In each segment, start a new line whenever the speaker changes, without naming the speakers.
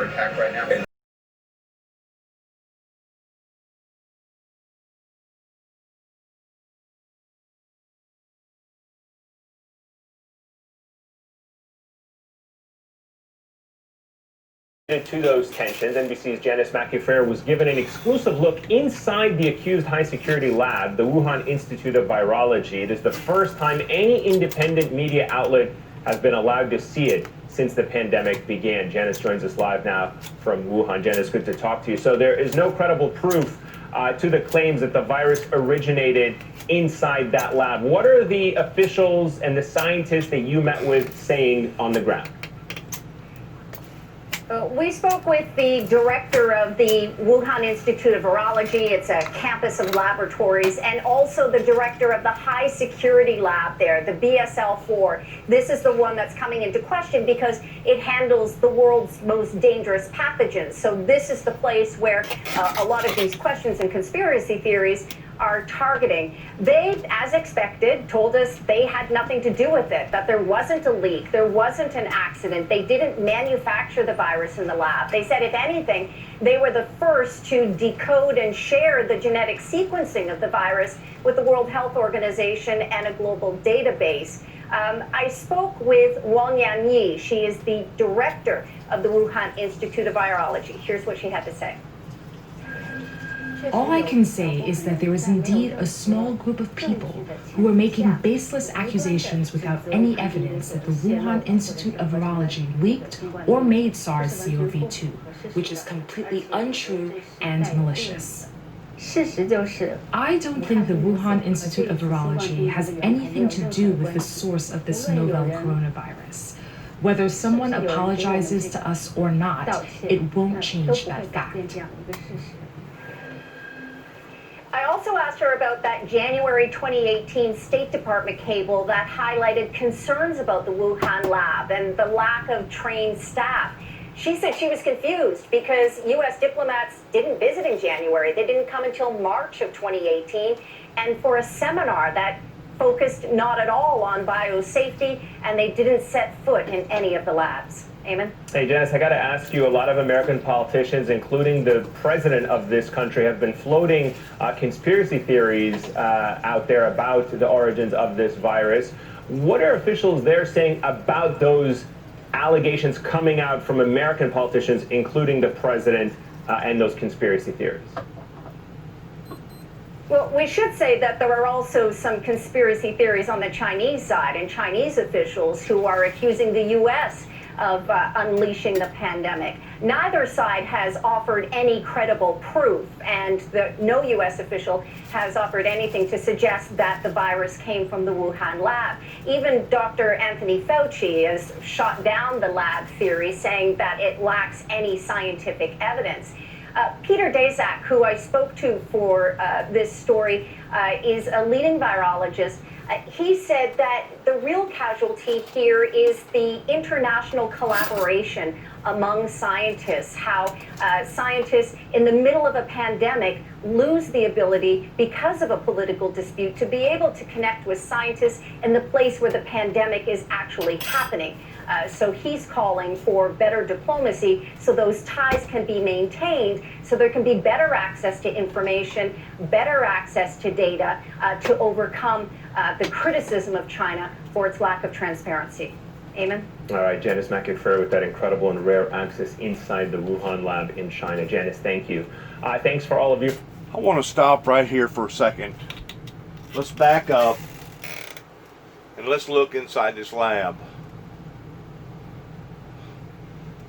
under attack right now.
To those tensions, NBC's Janice McIntyre was given an exclusive look inside the accused high-security lab, the Wuhan Institute of Virology. It is the first time any independent media outlet has been allowed to see it since the pandemic began. Janice joins us live now from Wuhan. Janice, good to talk to you. So there is no credible proof to the claims that the virus originated inside that lab. What are the officials and the scientists that you met with saying on the ground?
We spoke with the director of the Wuhan Institute of Virology. It's a campus of laboratories, and also the director of the high security lab there, the BSL-4. This is the one that's coming into question because it handles the world's most dangerous pathogens. So this is the place where a lot of these questions and conspiracy theories are targeting. They, as expected, told us they had nothing to do with it, that there wasn't a leak, there wasn't an accident, they didn't manufacture the virus in the lab. They said, if anything, they were the first to decode and share the genetic sequencing of the virus with the World Health Organization and a global database. I spoke with Wang Yanyi. She is the director of the Wuhan Institute of Virology. Here's what she had to say.
All I can say is that there is indeed a small group of people who are making baseless accusations without any evidence that the Wuhan Institute of Virology leaked or made SARS-CoV-2, which is completely untrue and malicious. I don't think the Wuhan Institute of Virology has anything to do with the source of this novel coronavirus. Whether someone apologizes to us or not, it won't change that fact.
I also asked her about that January 2018 State Department cable that highlighted concerns about the Wuhan lab and the lack of trained staff. She said she was confused because U.S. diplomats didn't visit in January. They didn't come until March of 2018, and for a seminar that focused not at all on biosafety, and they didn't set foot in any of the labs. Eamon?
Hey, Janice, I got to ask you, a lot of American politicians, including the president of this country, have been floating conspiracy theories out there about the origins of this virus. What are officials there saying about those allegations coming out from American politicians, including the president, and those conspiracy theories?
Well, we should say that there are also some conspiracy theories on the Chinese side, and Chinese officials who are accusing the U.S. of unleashing the pandemic. Neither side has offered any credible proof, and no U.S. official has offered anything to suggest that the virus came from the Wuhan lab. Even Dr. Anthony Fauci has shot down the lab theory, saying that it lacks any scientific evidence. Peter Daszak, who I spoke to for this story, is a leading virologist. He said that the real casualty here is the international collaboration among scientists, how scientists in the middle of a pandemic lose the ability, because of a political dispute, to be able to connect with scientists in the place where the pandemic is actually happening. So he's calling for better diplomacy so those ties can be maintained, so there can be better access to information, better access to data to overcome the criticism of China for its lack of transparency. Eamon?
All right, Janice McIntyre with that incredible and rare access inside the Wuhan lab in China. Janice, thank you. Thanks for all of you.
I want to stop right here for a second. Let's back up and let's look inside this lab.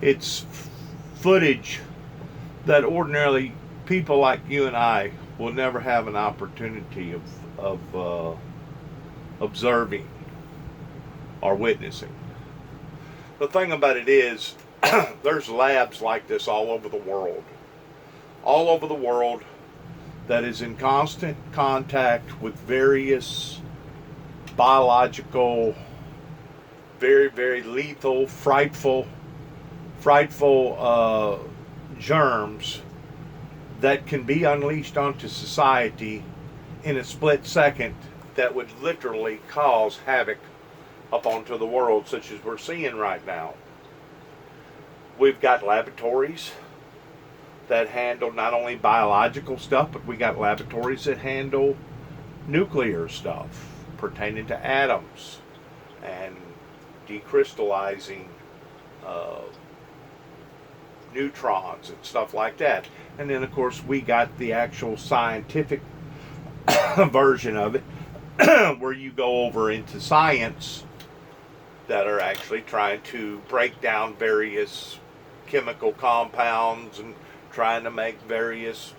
It's footage that ordinarily people like you and I will never have an opportunity of observing or witnessing. The thing about it is, there's labs like this all over the world. All over the world that is in constant contact with various biological, very, very lethal, frightful germs that can be unleashed onto society in a split second that would literally cause havoc up onto the world, such as we're seeing right now. We've got laboratories that handle not only biological stuff, but we got laboratories that handle nuclear stuff pertaining to atoms and decrystallizing neutrons and stuff like that. And then, of course, we got the actual scientific version of it where you go over into science that are actually trying to break down various chemical compounds and trying to make various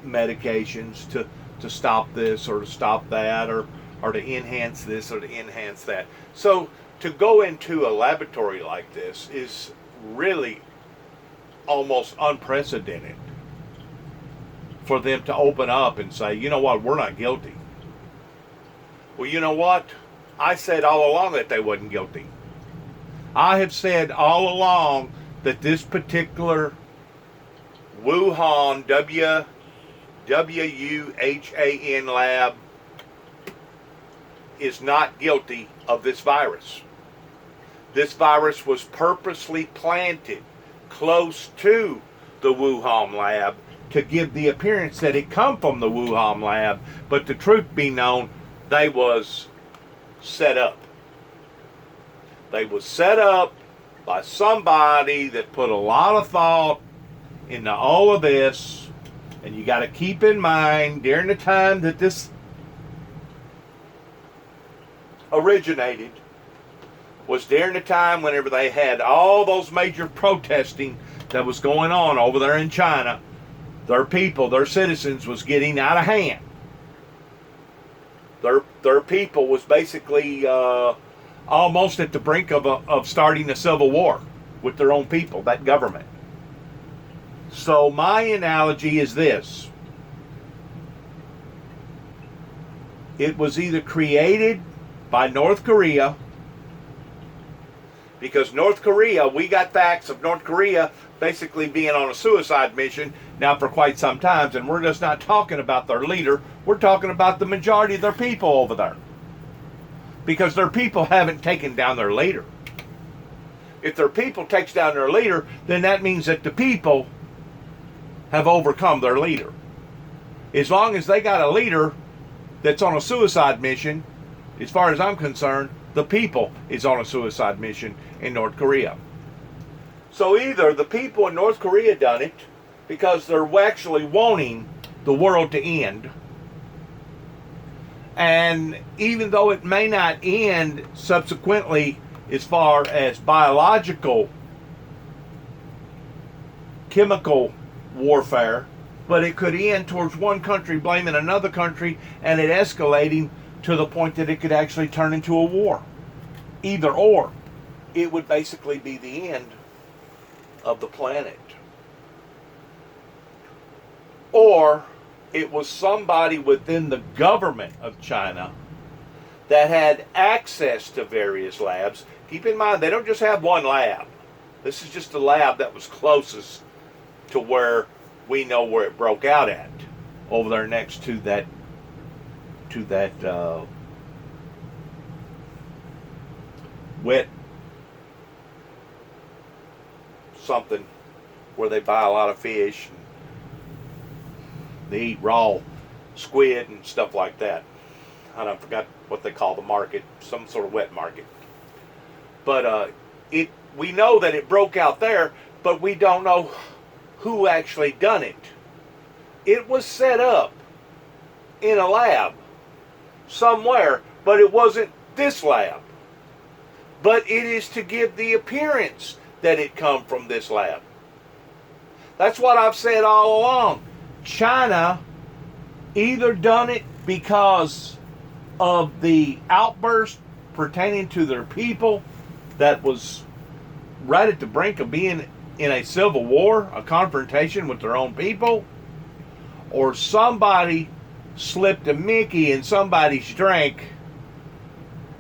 medications to stop this or to stop that or to enhance this or to enhance that. So to go into a laboratory like this is really almost unprecedented for them to open up and say, you know what, we're not guilty. Well, you know what? I said all along that they wasn't guilty. I have said all along that this particular Wuhan, W-U-H-A-N lab is not guilty of this virus. This virus was purposely planted close to the Wuhan lab to give the appearance that it come from the Wuhan lab, but the truth be known, they was set up. They was set up by somebody that put a lot of thought into all of this, and you got to keep in mind during the time that this originated was during the time whenever they had all those major protesting that was going on over there in China. Their people, their citizens was getting out of hand. Their people was basically almost at the brink of starting a civil war with their own people, that government. So my analogy is this. It was either created by North Korea, because North Korea, we got facts of North Korea basically being on a suicide mission now for quite some time, and we're just not talking about their leader, we're talking about the majority of their people over there. Because their people haven't taken down their leader. If their people takes down their leader, then that means that the people have overcome their leader. As long as they got a leader that's on a suicide mission, as far as I'm concerned, the people is on a suicide mission in North Korea. So either the people in North Korea done it because they're actually wanting the world to end, and even though it may not end subsequently as far as biological, chemical warfare, but it could end towards one country blaming another country and it escalating to the point that it could actually turn into a war. Either or. It would basically be the end of the planet. Or it was somebody within the government of China that had access to various labs. Keep in mind, they don't just have one lab. This is just the lab that was closest to where we know where it broke out at, over there next to that wet something where they buy a lot of fish and they eat raw squid and stuff like that. I forgot what they call the market, some sort of wet market. But we know that it broke out there, but we don't know who actually done it. It was set up in a lab somewhere, but it wasn't this lab. But it is to give the appearance that it come from this lab. That's what I've said all along. China either done it because of the outburst pertaining to their people that was right at the brink of being in a civil war, a confrontation with their own people, or somebody slipped a Mickey in somebody's drink,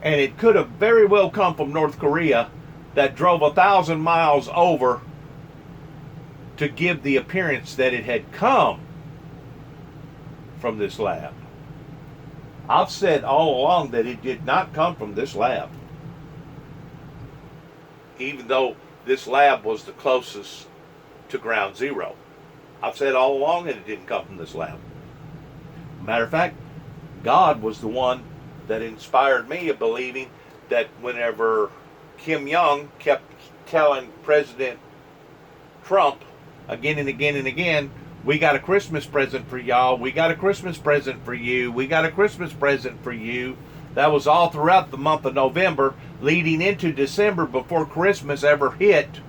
and it could have very well come from North Korea that drove 1,000 miles over to give the appearance that it had come from this lab. I've said all along that it did not come from this lab. Even though this lab was the closest to ground zero. I've said all along that it didn't come from this lab. Matter of fact, God was the one that inspired me of believing that whenever Kim Jong kept telling President Trump again and again and again, we got a Christmas present for y'all, we got a Christmas present for you, we got a Christmas present for you. That was all throughout the month of November, leading into December before Christmas ever hit.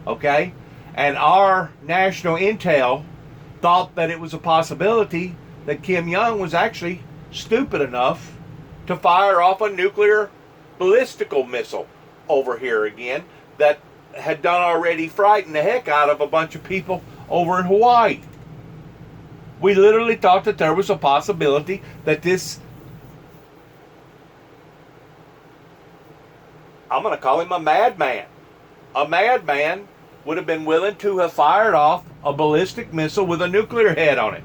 Okay? And our national intel thought that it was a possibility that Kim Jong was actually stupid enough to fire off a nuclear ballistical missile over here again that had done already frightened the heck out of a bunch of people over in Hawaii. We literally thought that there was a possibility that this, I'm going to call him a madman. A madman would have been willing to have fired off a ballistic missile with a nuclear head on it.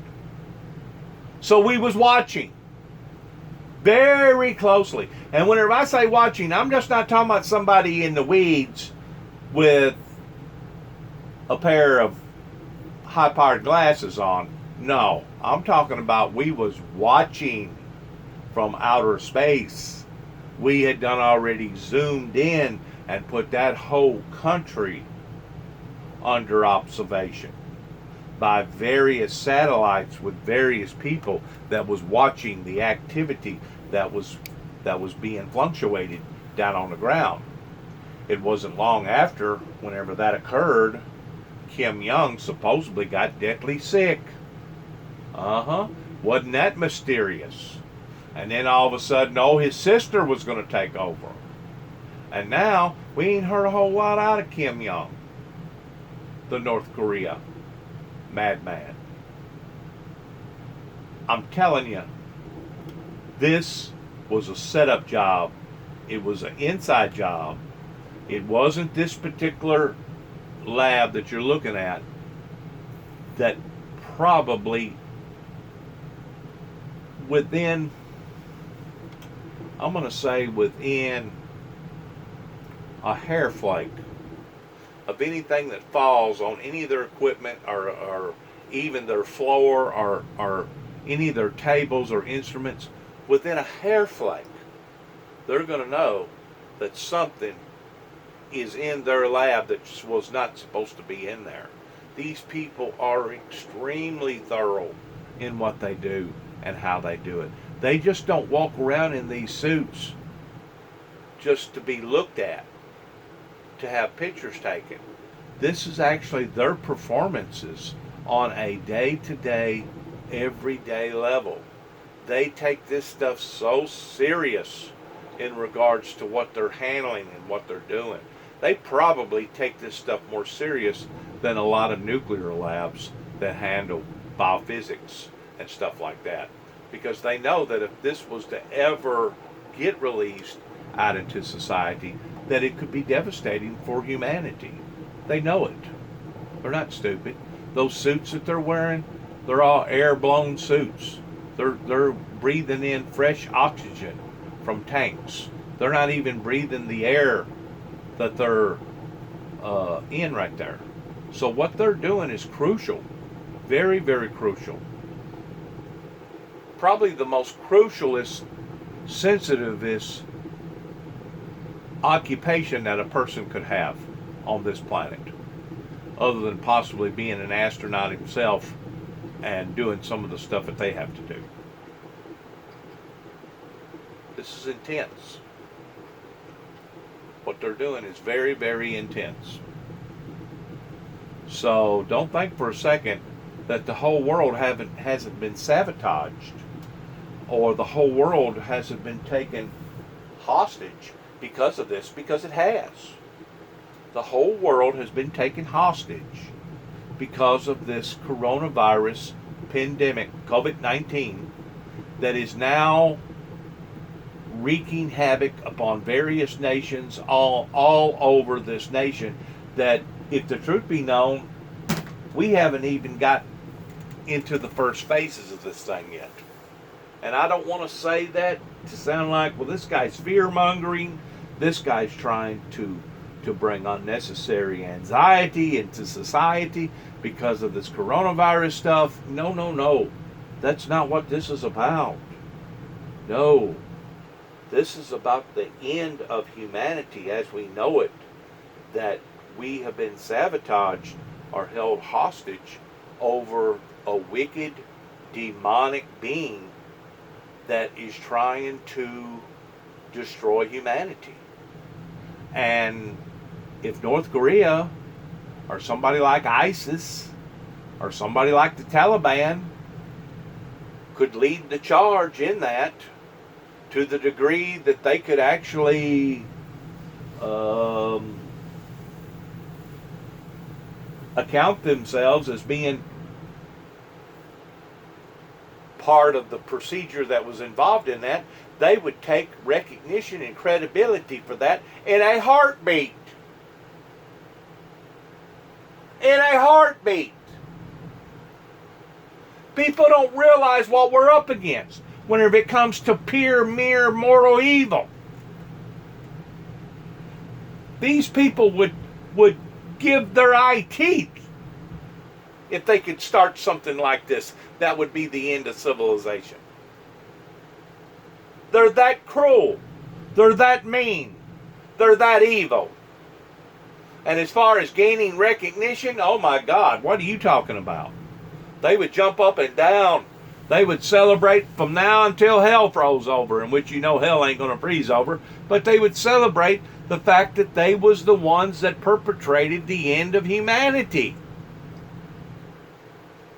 So we was watching very closely. And whenever I say watching, I'm just not talking about somebody in the weeds with a pair of high-powered glasses on. No, I'm talking about we was watching from outer space. We had done already zoomed in and put that whole country under observation by various satellites with various people that was watching the activity that was being fluctuated down on the ground. It wasn't long after, whenever that occurred, Kim Jong supposedly got deathly sick. Wasn't that mysterious? And then all of a sudden, his sister was going to take over. And now, we ain't heard a whole lot out of Kim Jong, the North Korea madman. I'm telling you, this was a setup job. It was an inside job. It wasn't this particular lab that you're looking at that probably within, I'm going to say within a hair flake of anything that falls on any of their equipment or even their floor or any of their tables or instruments, within a hair flake, they're going to know that something is in their lab that was not supposed to be in there. These people are extremely thorough in what they do and how they do it. They just don't walk around in these suits just to be looked at, to have pictures taken. This is actually their performances on a day-to-day, everyday level. They take this stuff so serious in regards to what they're handling and what they're doing. They probably take this stuff more serious than a lot of nuclear labs that handle biophysics and stuff like that. Because they know that if this was to ever get released out into society, that it could be devastating for humanity. They know it. They're not stupid. Those suits that they're wearing, they're all air-blown suits. They're breathing in fresh oxygen from tanks. They're not even breathing the air that they're in right there. So what they're doing is crucial. Very, very crucial. Probably the most crucialest, sensitivest occupation that a person could have on this planet, other than possibly being an astronaut himself and doing some of the stuff that they have to do. This is intense. What they're doing is very, very intense. So don't think for a second that the whole world hasn't been sabotaged, or the whole world hasn't been taken hostage because of this, because it has. The whole world has been taken hostage because of this coronavirus pandemic, COVID-19, that is now wreaking havoc upon various nations all over this nation, that, if the truth be known, we haven't even got into the first phases of this thing yet. And I don't want to say that to sound like, well, this guy's fear-mongering, this guy's trying to to bring unnecessary anxiety into society because of this coronavirus stuff. No, no, no. That's not what this is about. No. This is about the end of humanity as we know it, that we have been sabotaged or held hostage over a wicked, demonic being that is trying to destroy humanity. And if North Korea or somebody like ISIS or somebody like the Taliban could lead the charge in that to the degree that they could actually account themselves as being part of the procedure that was involved in that, they would take recognition and credibility for that in a heartbeat. In a heartbeat. People don't realize what we're up against whenever it comes to pure, mere mortal evil. These people would give their eye teeth if they could start something like this. That would be the end of civilization. They're that cruel. They're that mean. They're that evil. And as far as gaining recognition, oh my God, what are you talking about? They would jump up and down. They would celebrate from now until hell froze over, in which you know hell ain't going to freeze over. But they would celebrate the fact that they was the ones that perpetrated the end of humanity.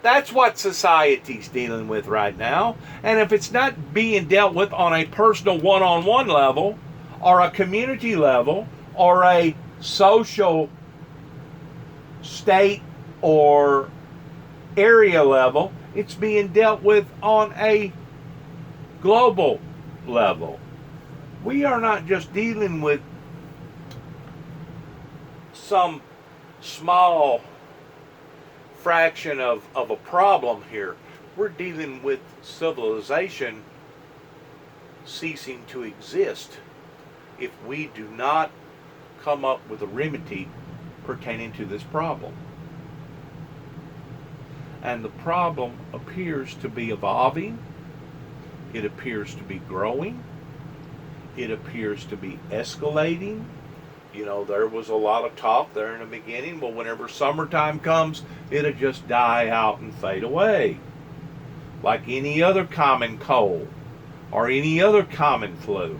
That's what society's dealing with right now. And if it's not being dealt with on a personal one-on-one level, or a community level, or a social state or area level, it's being dealt with on a global level. We are not just dealing with some small fraction of a problem here. We're dealing with civilization ceasing to exist if we do not come up with a remedy pertaining to this problem. And the problem appears to be evolving. It appears to be growing. It appears to be escalating. You know, there was a lot of talk there in the beginning, but whenever summertime comes, it'll just die out and fade away. Like any other common cold or any other common flu.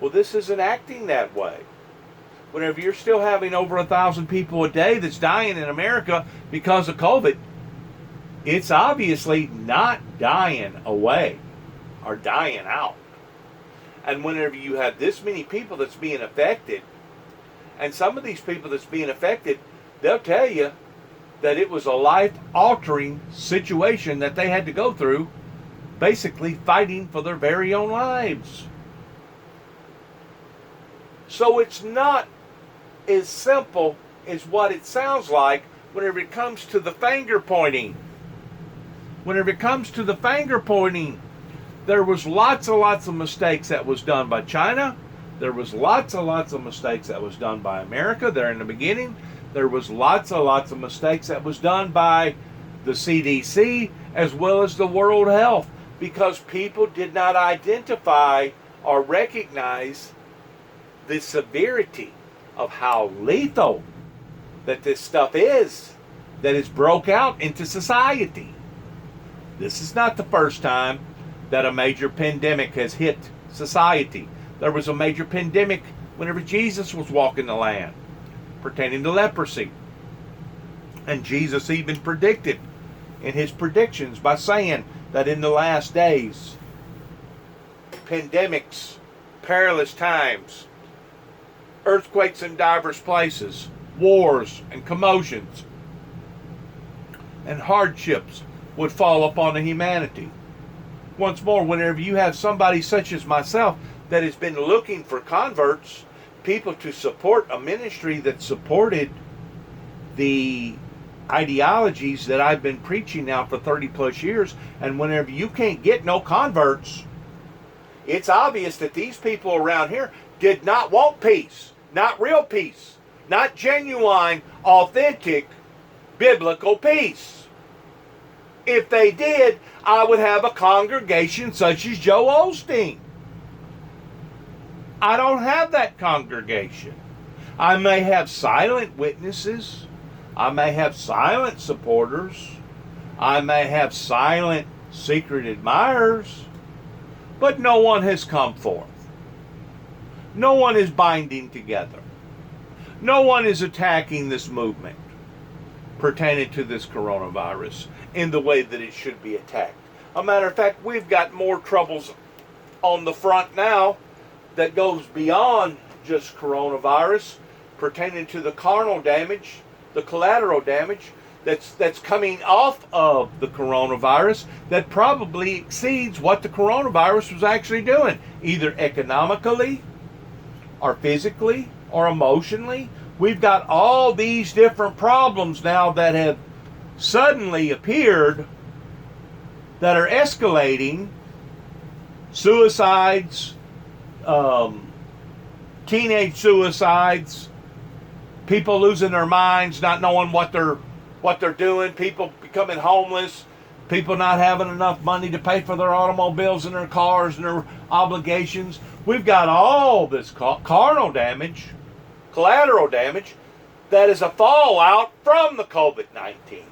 Well, this isn't acting that way. Whenever you're still having over 1,000 people a day that's dying in America because of COVID, it's obviously not dying away or dying out. And whenever you have this many people that's being affected, and some of these people that's being affected, they'll tell you that it was a life-altering situation that they had to go through, basically fighting for their very own lives. So it's not as simple as what it sounds like whenever it comes to the finger pointing. Whenever it comes to the finger pointing, there was lots of mistakes that was done by China. There was lots of mistakes that was done by America there in the beginning. There was lots of mistakes that was done by the CDC as well as the World Health, because people did not identify or recognize the severity of how lethal that this stuff is that is broke out into society. This is not the first time that a major pandemic has hit society. There was a major pandemic whenever Jesus was walking the land pertaining to leprosy. And Jesus even predicted in his predictions by saying that in the last days, pandemics, perilous times, earthquakes in diverse places, wars and commotions, and hardships would fall upon the humanity. Once more, whenever you have somebody such as myself that has been looking for converts, people to support a ministry that supported the ideologies that I've been preaching now for 30 plus years, and whenever you can't get no converts, it's obvious that these people around here did not want peace, not real peace. not genuine, authentic, biblical peace. If they did, I would have a congregation such as Joe Osteen. I don't have that congregation. I may have silent witnesses. I may have silent supporters. I may have silent secret admirers. But no one has come forth. No one is binding together. No one is attacking this movement pertaining to this coronavirus in the way that it should be attacked. A matter of fact, we've got more troubles on the front now that goes beyond just coronavirus, pertaining to the carnal damage, the collateral damage that's coming off of the coronavirus that probably exceeds what the coronavirus was actually doing, either economically or physically or emotionally. We've got all these different problems now that have suddenly appeared that are escalating. Suicides, teenage suicides, people losing their minds, not knowing what they're doing, people becoming homeless, people not having enough money to pay for their automobiles and their cars and their obligations. We've got all this carnal damage, collateral damage, that is a fallout from the COVID-19.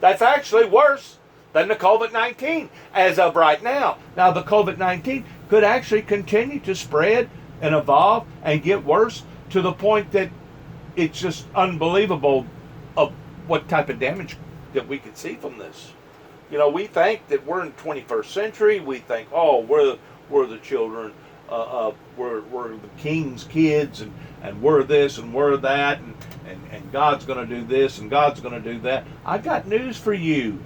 That's actually worse than the COVID-19 as of right now. Now, the COVID-19 could actually continue to spread and evolve and get worse to the point that it's just unbelievable of what type of damage that we could see from this. You know, we think that we're in the 21st century. We think, oh, we're the children, we're the king's kids, and we're this and we're that, and God's going to do this and God's going to do that. I got news for you.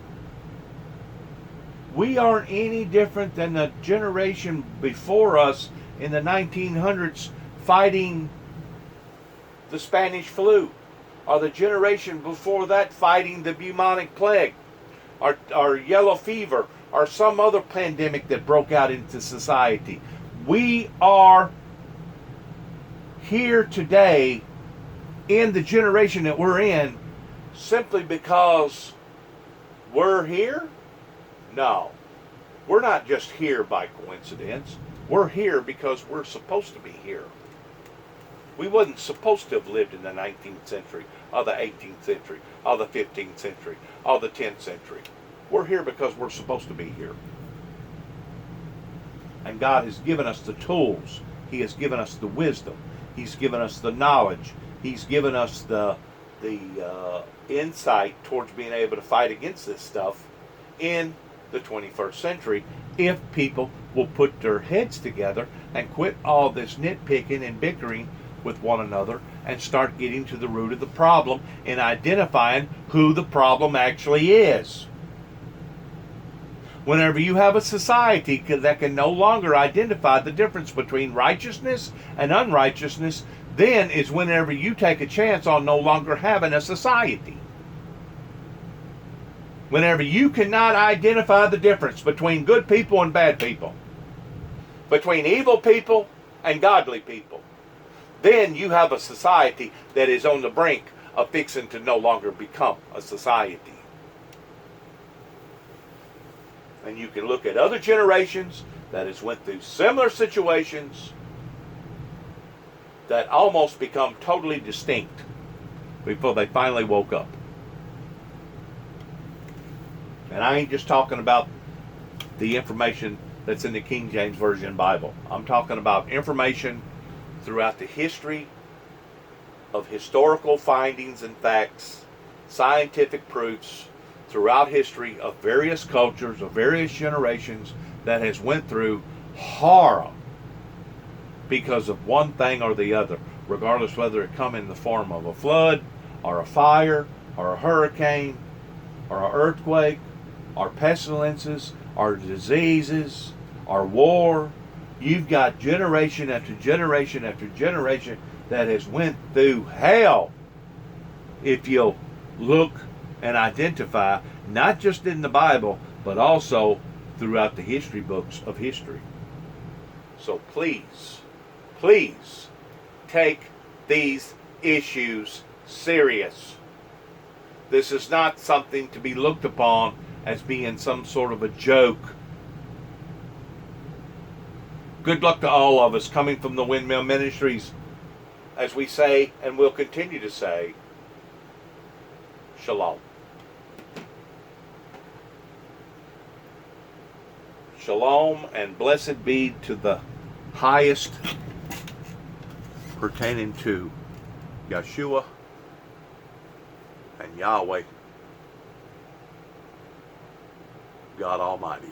We aren't any different than the generation before us in the 1900s fighting the Spanish flu, or the generation before that fighting the bubonic plague, or yellow fever, or some other pandemic that broke out into society. We are here today in the generation that we're in simply because we're here? No. We're not just here by coincidence. We're here because we're supposed to be here. We wasn't supposed to have lived in the 19th century, or the 18th century, or the 15th century, or the 10th century. We're here because we're supposed to be here. And God has given us the tools. He has given us the wisdom. He's given us the knowledge. He's given us the insight towards being able to fight against this stuff in the 21st century, if people will put their heads together and quit all this nitpicking and bickering with one another and start getting to the root of the problem and identifying who the problem actually is. Whenever you have a society that can no longer identify the difference between righteousness and unrighteousness, then is whenever you take a chance on no longer having a society. Whenever you cannot identify the difference between good people and bad people, between evil people and godly people, then you have a society that is on the brink of fixing to no longer become a society. And you can look at other generations that has went through similar situations that almost become totally distinct before they finally woke up. And I ain't just talking about the information that's in the King James Version Bible. I'm talking about information throughout the history of historical findings and facts, scientific proofs throughout history of various cultures, of various generations that has went through horror because of one thing or the other, regardless whether it come in the form of a flood or a fire or a hurricane or an earthquake or pestilences or diseases or war. You've got generation after generation after generation that has went through hell. If you'll look and identify, not just in the Bible, but also throughout the history books of history. So please, please take these issues serious. This is not something to be looked upon as being some sort of a joke. Good luck to all of us coming from the Windmill Ministries, as we say and will continue to say, Shalom. Shalom and blessed be to the highest pertaining to Yeshua and Yahweh, God Almighty.